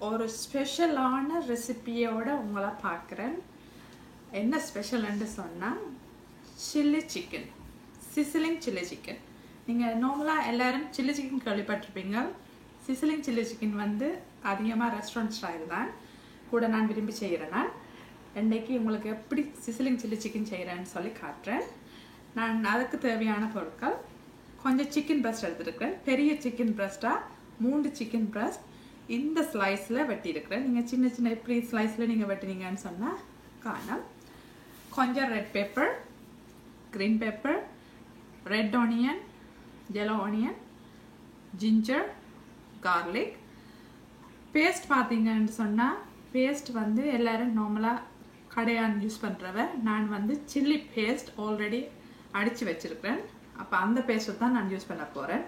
ஒரு ஸ்பெஷலான ரெசிபியோட உங்களை பார்க்குறேன். என்ன ஸ்பெஷல்னு சொன்னால் chilli chicken, sizzling chilli chicken. நீங்கள் நார்மலாக எல்லோரும் சில்லி சிக்கன் கேள்விப்பட்டிருப்பீங்க. சிசிலிங் சில்லி சிக்கன் வந்து அதிகமாக ரெஸ்டாரண்ட் ஸ்டைல் தான் கூட நான் விரும்பி செய்கிறேன். நான் இன்றைக்கி உங்களுக்கு எப்படி சிசிலிங் சில்லி சிக்கன் செய்கிறேன்னு சொல்லி காட்டுறேன். நான் அதுக்கு தேவையான பொருட்கள் கொஞ்சம் சிக்கன் பிரஸ்ட் எடுத்துருக்கிறேன். பெரிய சிக்கன் பிரஸ்ட்டாக 3 சிக்கன் பிரஸ்ட் இந்த ஸ்லைஸில் வெட்டியிருக்கிறேன். நீங்கள் சின்ன சின்ன எப்படி ஸ்லைஸில் நீங்கள் வெட்டினீங்கன்னு சொன்னால் காணும். கொஞ்சம் red pepper, green pepper, red onion, yellow onion, ginger, garlic paste. பார்த்தீங்கன்னு சொன்னால் பேஸ்ட் வந்து எல்லோரும் நார்மலாக கடையான் யூஸ் பண்ணுறவ. நான் வந்து சில்லி பேஸ்ட் ஆல்ரெடி அடித்து வச்சுருக்கிறேன். அப்போ அந்த பேஸ்ட்டு தான் நான் யூஸ் பண்ண போகிறேன்.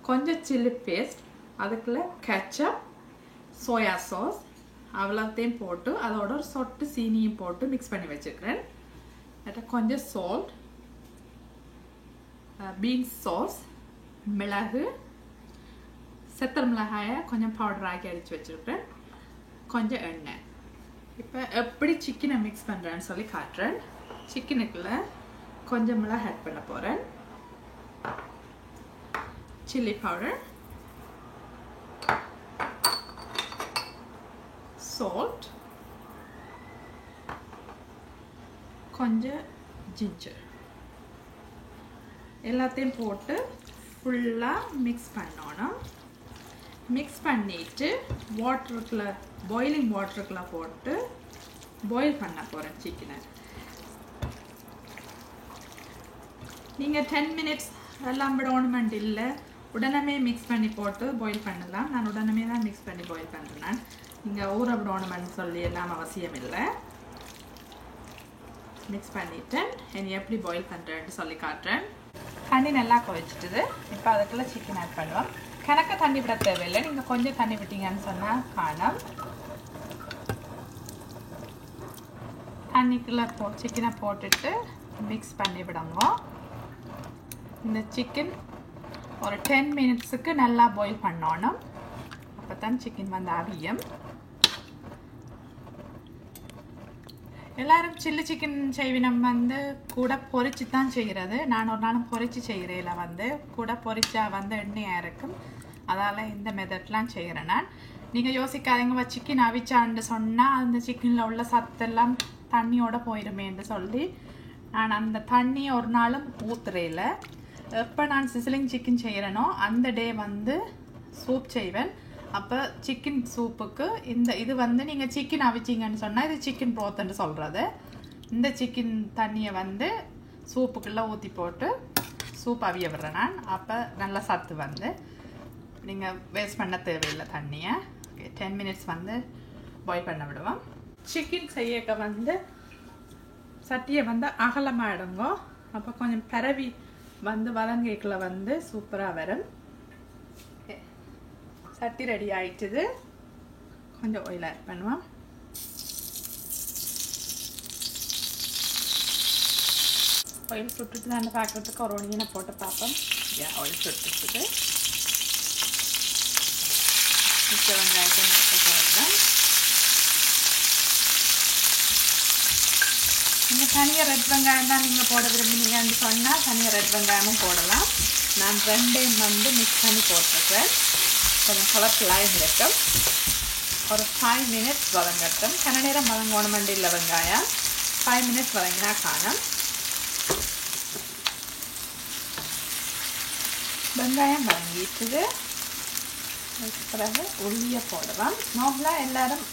கொஞ்சம் சில்லி பேஸ்ட், அதுக்குள்ளே கெச்சப், சோயா சாஸ் அவ்வளோத்தையும் போட்டு அதோட ஒரு சொட்டு சீனியும் போட்டு மிக்ஸ் பண்ணி வச்சுருக்கிறேன். கொஞ்சம் சால்ட், பீன்ஸ் சாஸ், மிளகு, செத்தல் மிளகாயை கொஞ்சம் பவுடர் ஆக்கி அடித்து வச்சுருக்கிறேன், கொஞ்சம் எண்ணெய். இப்போ எப்படி சிக்கனை மிக்ஸ் பண்ணுறேன்னு சொல்லி காட்டுறேன். சிக்கனுக்குள்ளே கொஞ்சம் மிளகு ஆட் பண்ண போகிறேன், சில்லி பவுடர், salt, கொஞ்சம் ஜிஞ்சர் எல்லாத்தையும் போட்டு ஃபுல்லாக மிக்ஸ் பண்ணணும். மிக்ஸ் பண்ணிவிட்டு வாட்டருக்குள்ள பாயிலிங் வாட்டருக்குள்ள போட்டு பாயில் பண்ண போகிறேன் சிக்கனை. நீங்கள் 10 minutes எல்லாம் விடணுமெண்ட் இல்லை, உடனே மிக்ஸ் பண்ணி போட்டு பாயில் பண்ணலாம். நான் உடனே தான் மிக்ஸ் பண்ணி பாயில் பண்ணுறேன். நீங்கள் ஊற விடணுமென்னு சொல்லி எல்லாம் அவசியம் இல்லை. மிக்ஸ் பண்ணிவிட்டேன். என்னை எப்படி பாயில் பண்ணுறேன்னு சொல்லி காட்டுறேன். தண்ணி நல்லா கொதிச்சிட்டுது. இப்போ அதுக்குள்ளே சிக்கன் ஆட் பண்ணுவோம். கணக்க தண்ணி விட தேவையில்லை. நீங்கள் கொஞ்சம் தண்ணி விட்டீங்கன்னு சொன்னால் காணும். தண்ணிக்குள்ளே சிக்கனை போட்டுட்டு மிக்ஸ் பண்ணி விடுங்க. இந்த சிக்கன் ஒரு 10 minutesக்கு நல்லா பாயில் பண்ணணும். அப்போ தான் சிக்கன் வந்து அவியும். எல்லாரும் சில்லி சிக்கன் செய்வினம் வந்து கூட பொரிச்சு தான் செய்கிறது. நான் ஒரு நாளும் பொரிச்சு செய்கிறேன். வந்து கூட பொரிச்சா வந்து எண்ணெயாக இருக்கும். அதால் இந்த மெத்தட்லாம் செய்கிறேன் நான். நீங்கள் யோசிக்காதீங்க சிக்கன் அவிச்சான்னு சொன்னால் அந்த சிக்கனில் உள்ள சத்தெல்லாம் தண்ணியோடு போயிடுமேன்னு சொல்லி நான் அந்த தண்ணியை ஒரு நாளும் ஊற்றுறையில். எப்போ நான் சிசிலிங் சிக்கன் செய்கிறேனோ அந்த டே வந்து சூப் செய்வேன். அப்போ சிக்கன் சூப்புக்கு இது வந்து நீங்கள் சிக்கன் அவிச்சிங்கன்னு சொன்னால் இது சிக்கன் ப்ரோத்துன்னு சொல்கிறது. இந்த சிக்கன் தண்ணியை வந்து சூப்புக்குள்ளே ஊற்றி போட்டு சூப் அவிய விடுறேன் நான். அப்போ நல்லா சத்து வந்து நீங்கள் வேஸ்ட் பண்ண தேவையில்லை தண்ணியை. 10 minutes வந்து பாயில் பண்ண விடுவோம். சிக்கன் செய்யக்க வந்து சட்டியை வந்து அகலமாக எடுங்க. அப்போ கொஞ்சம் பரவி வந்து வதங்கிக்குள்ள வந்து சூப்பராக வரும். சட்டி ரெடி ஆயிட்டுது. கொஞ்சம் ஆயில் ஆட் பண்ணுவோம். ஆயில் சுட்டுட்டு நான் பார்க்குறதுக்கு ஒரு ஒனியனை போட்டு பார்ப்போம். ஆயில் சுட்டுட்டு மிச்ச வெங்காயத்தை போடுறேன். நீங்கள் தனியாக ரெட் வெங்காயம் தான் நீங்கள் போட விரும்புனீங்கன்னு சொன்னால் தனியாக ரெட் வெங்காயமும் போடலாம். நான் ரெண்டையும் வந்து மிக்ஸ் பண்ணி போட்டிருக்கேன். கொஞ்சம் கலர்ஃபுல்லாக இருக்கும். ஒரு 5 minutes வதங்கட்டும். கன நேரம் வதங்கணும் இல்லை வெங்காயம். 5 minutes வதங்கினா காணும். வெங்காயம் வதங்கிட்டுது. அதுக்கு பிறகு உள்ளியை போடலாம். நார்மலாக எல்லோரும்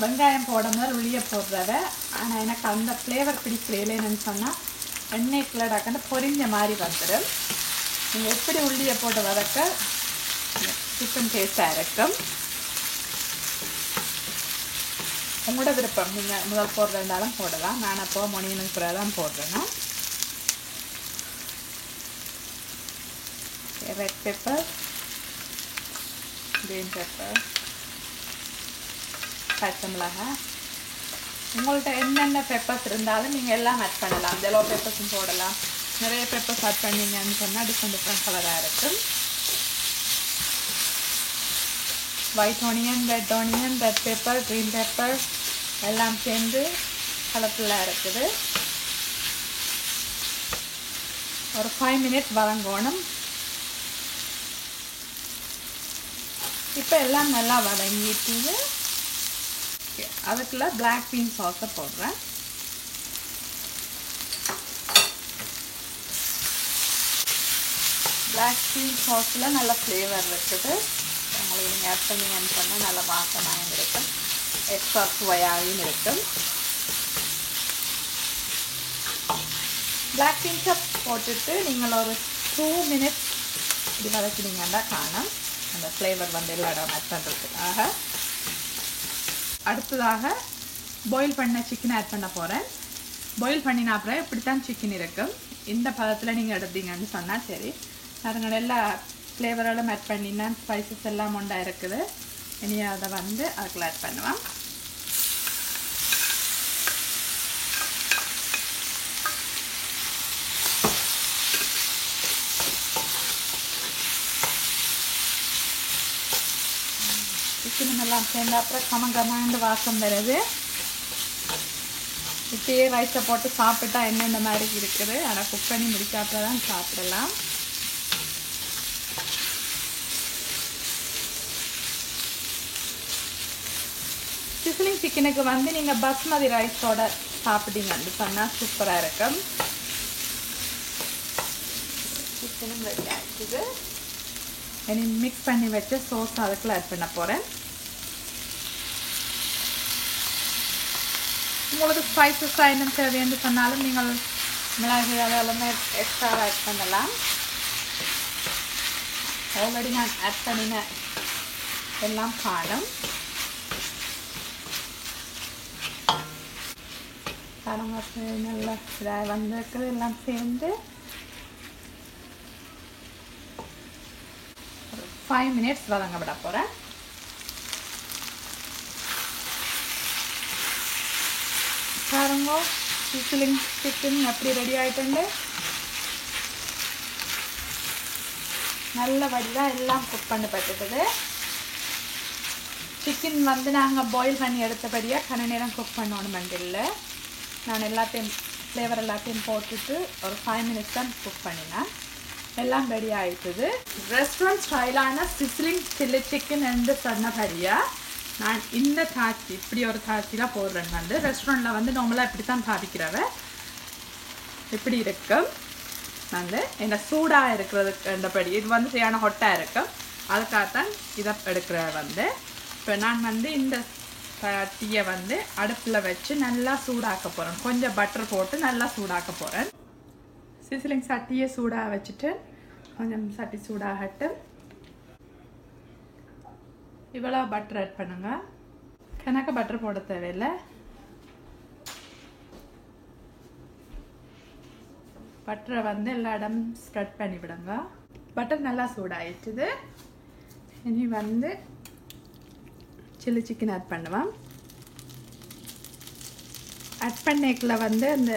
வெங்காயம் போடும்போது உள்ளியை போடுறத. ஆனால் எனக்கு அந்த ஃப்ளேவர் பிடிக்கல. என்னன்னு சொன்னால் எண்ணெய்க்குள்ள டக்குன்னு பொரிஞ்ச மாதிரி வந்துடும். நீங்கள் எப்படி உள்ளியை போட்டு வதக்க சிக்கன் டேஸ்டாக இருக்கும். உங்களோட விருப்பம். நீங்கள் முதல் போடுறதுனாலும் போடலாம். நான் அப்போ மொனியனுக்கு பிறகு தான் போடுறேன்னா. ரெட் பெப்பர், க்ரீன் பெப்பர், பச்சை மிளகாய். உங்கள்கிட்ட என்னென்ன பெப்பர்ஸ் இருந்தாலும் நீங்கள் எல்லாம் ஆட் பண்ணலாம். எல்லோ பெப்பர்ஸும் போடலாம். நிறைய பெப்பர்ஸ் ஆட் பண்ணிங்கன்னு சொன்னால் டிஃப்ரெண்ட் கலராக இருக்கும். White onion, red pepper, green pepper எல்லாம் சேர்ந்து கலர்ஃபுல்லாக இருக்குது. ஒரு 5 மினிட்ஸ் வதங்கணும். இப்போ எல்லாம் நல்லா வதங்கிட்டு அதுக்குள்ள பிளாக் பீன் சாஸை போடுறேன். பிளாக் பீன் சாஸில் நல்ல ஃப்ளேவர் இருக்குது. உங்களுக்கு நீங்கள் ஆட் பண்ணிங்கன்னு சொன்னால் நல்ல வாசமாகவும் இருக்கும், எக்ஸ்ட்ரா சுவையாகவும் இருக்கும். பிளாக் பீன்ஸை போட்டுட்டு நீங்கள் ஒரு 2 மினிட்ஸ் இப்படி வதக்கினீங்கன்னா காணும் அந்த ஃப்ளேவர் வந்து எல்லா இடம் ஆட் பண்ணுறதுக்காக. அடுத்ததாக பாயில் பண்ண சிக்கன் ஆட் பண்ண போகிறேன். பாயில் பண்ணின அப்புறம் இப்படித்தான் சிக்கன் இருக்கும். இந்த பதத்தில் நீங்கள் எடுத்தீங்கன்னு சொன்னால் சரி. அதுங்க எல்லா ஃப்ளேவரெல்லாம் ஆட் பண்ணினா ஸ்பைசஸ் எல்லாம் ஒன்றா இருக்குது. இனி அதை வந்து அதுக்குள்ள ஆட் பண்ணுவேன். சிக்கன் எல்லாம் சேர்ந்த அப்புறம் கமகமாண்டு வாசம் வருது. இப்பயே ரைஸை போட்டு சாப்பிட்டா என்னென்ன மாதிரி இருக்குது. ஆனால் குக் பண்ணி முடிக்காப்ப தான் சாப்பிடலாம். சிஸ்லிங் சிக்கனுக்கு வந்து நீங்கள் பாஸ்மதி ரைஸோட சாப்பிட்டீங்கன்னு சொன்னால் சூப்பராக இருக்கும். சிக்கனும் ரெடி ஆகிடுது. இனி மிக்ஸ் பண்ணி வச்ச சோஸ் அதுக்குள்ள ஆட் பண்ண போகிறேன். உங்களுக்கு ஸ்பைசஸ் ஐட்டம் தேவைன்னு சொன்னாலும் நீங்கள் மிளகு அதெல்லாமே எக்ஸ்ட்ரா ஆட் பண்ணலாம். ஆல்ரெடி நான் ஆட் பண்ணின எல்லாம் காணும். நல்லா இதாக வந்திருக்குது. எல்லாம் சேர்ந்து ஒரு 5 மினிட்ஸ் வதங்க விட போகிறேன். பாருங்க சிஸ்லிங் சிக்கன் அப்படி ரெடி ஆகிட்டு நல்ல வடிவாக எல்லாம் குக் பண்ணப்பட்டுது. சிக்கன் வந்து நாங்கள் பாயில் பண்ணி எடுத்தபடியாக கன நேரம் குக் பண்ணணும் மண்டியில். நான் எல்லாத்தையும் ஃப்ளேவர் எல்லாத்தையும் போட்டுட்டு ஒரு 5 மினிட்ஸ் தான் குக் பண்ணினேன். எல்லாம் ரெடி ஆகிட்டுது. ரெஸ்டாரண்ட் ஸ்டைலான சிஸ்லிங் சில்லி சிக்கன் என்று சொன்னபடியாக நான் இந்த தாச்சி இப்படி ஒரு தாச்சிலாம் போடுறேன். வந்து ரெஸ்டாரண்ட்டில் வந்து நார்மலாக இப்படி தான் தாளிக்கிறவ இப்படி இருக்கும். வந்து என்ன சூடாக இருக்கிறதுக்குன்றபடி இது வந்து சரியான ஹொட்டாக இருக்கும். அதுக்காகத்தான் இதை எடுக்கிற வந்து. இப்போ நான் வந்து இந்த சட்டியை வந்து அடுப்பில் வச்சு நல்லா சூடாக்க போகிறேன். கொஞ்சம் பட்டர் போட்டு நல்லா சூடாக்க போகிறேன். சிஸ்லிங் சட்டியை சூடாக வச்சுட்டு கொஞ்சம் சட்டி சூடாகட்டு இவ்வளோ பட்டர் ஆட் பண்ணுங்க. கணக்கு பட்டர் போட தேவையில்லை. பட்டரை வந்து எல்லா இடம் ஸ்ப்ரெட் பண்ணி விடுங்க. பட்டர் நல்லா சூடாகிடுச்சுது. இனி வந்து சில்லி சிக்கன் ஆட் பண்ணுவேன். ஆட் பண்ணிக்கல வந்து அந்த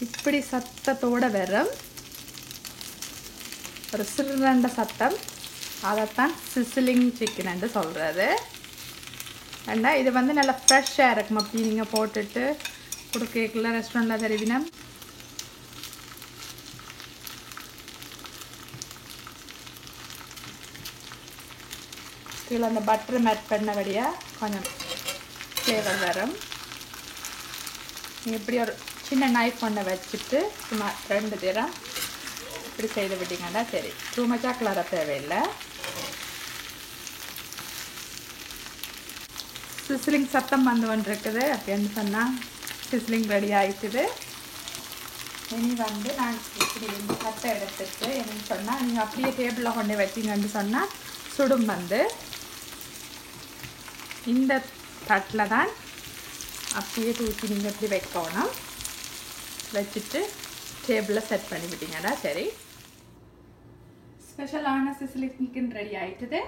இப்படி சத்தத்தோடு வரும் ஒரு சிறுரண்ட சத்தம். அதைத்தான் சிஸ்லிங் சிக்கன் என்று சொல்கிறது. ஏண்டா இது வந்து நல்லா ஃப்ரெஷ்ஷாக இருக்கும். அப்படி நீங்கள் போட்டுட்டு கொடுக்கல ரெஸ்டாரண்ட்டில் தருவினா கீழே அந்த பட்டர் மேட் பண்ணபடியாக கொஞ்சம் ஃப்ளேவர் வரும். நீங்கள் இப்படி ஒரு சின்ன நைஃப் ஒன்றை வச்சுட்டு சும்மா 2 தரம் இப்படி செய்து விட்டீங்கன்னா சரி. டூ மச்சாக கிளற தேவையில்லை. சிஸ்லிங் சத்தம் வந்து கொண்டிருக்குது. அப்படின்னு சொன்னால் சிஸ்லிங் ரெடி ஆகிட்டுது. இனி வந்து நான் இப்படி சட்டை எடுத்துட்டு என்னன்னு சொன்னால் நீங்கள் அப்படியே டேபிளில் கொண்டு வச்சிங்கன்னு சொன்னால் சுடும். வந்து இந்த தட்டில் தான் அப்படியே தூக்கி நீங்கள் இப்படி வைக்கணும். வச்சுட்டு டேபிளில் செட் பண்ணி விட்டீங்கன்னா சரி. ஸ்பெஷலான சிஸ்லிங் சிக்கன் ரெடி ஆகிட்டுது.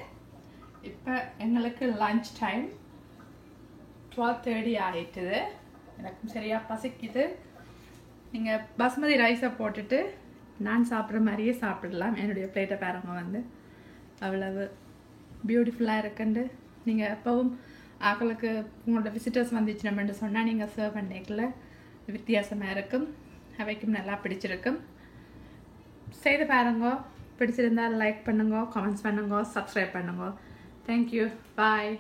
இப்போ எங்களுக்கு லஞ்ச் டைம் 12:30 ஆகிட்டுது. எனக்கும் சரியாக பசிக்குது. நீங்கள் பாஸ்மதி ரைஸை போட்டுட்டு நான் சாப்பிட்ற மாதிரியே சாப்பிடலாம். என்னுடைய பிளேட்டை பாருங்க வந்து அவ்வளவு பியூட்டிஃபுல்லாக இருக்குண்டு நீங்கள் எப்பவும் ஆக்களுக்கு உங்களோட விசிட்டர்ஸ் வந்துச்சுன்னு சொன்னால் நீங்கள் சர்வ் பண்ணிக்கல வித்தியாசமாக இருக்கும், அவைக்கும் நல்லா பிடிச்சிருக்கும். செய்து பாருங்க. பிடிச்சிருந்தால் லைக் பண்ணுங்க, கமெண்ட்ஸ் பண்ணுங்க, சப்ஸ்கிரைப் பண்ணுங்க. தேங்க்யூ, பாய்.